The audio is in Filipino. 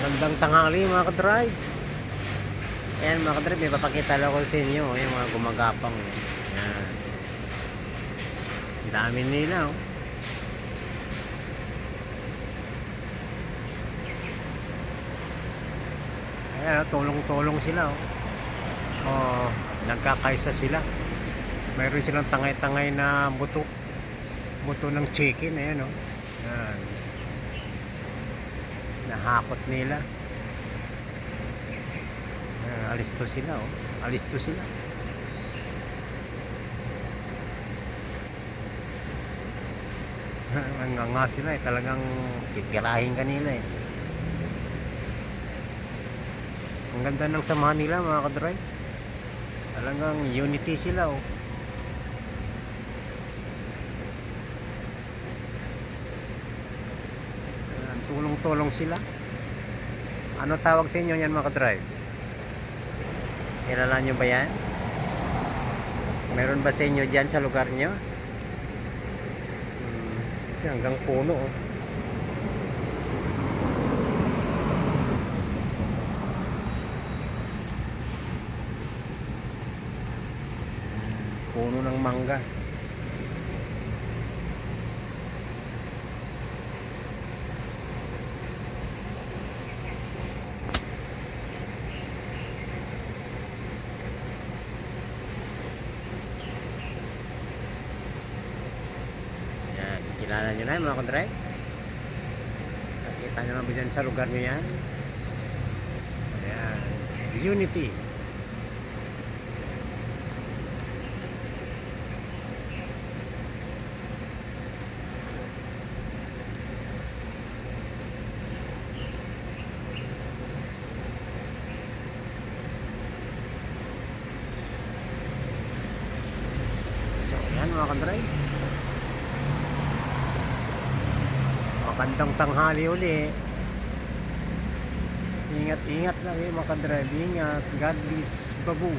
Magandang tanghali mga ka-drive. Ayan mga ka-drive, may papakita lang ko sa inyo yung mga gumagapang. Ayan. Ang dami nila oh. Ayan, tulong-tulong sila oh. Oh, nagkakaisa sila. Mayroon silang tangay-tangay na buto. Buto ng chicken, ayan oh. Ayan. Nahakot nila. Alisto sila oh. Alisto sila. Nga sila eh, talagang titirahin kanila eh. Ang ganda ng samahan nila mga ka-drive. Talagang unity sila oh. Tulong-tulong sila. Ano tawag sa inyo yan mga ka-drive? Kilala nyo ba yan? Meron ba sa inyo dyan sa lugar nyo? Hanggang puno oh. Puno ng mangga. Yan, kilala nyo na mga ka-drive? Nakita nyo na ba dyan sa lugar nyo yan? Ayan, unity. So ayan mga ka-drive, magandang tanghali uli. Ingat-ingat lang mga ka-drive. Ingat. God bless. Babu.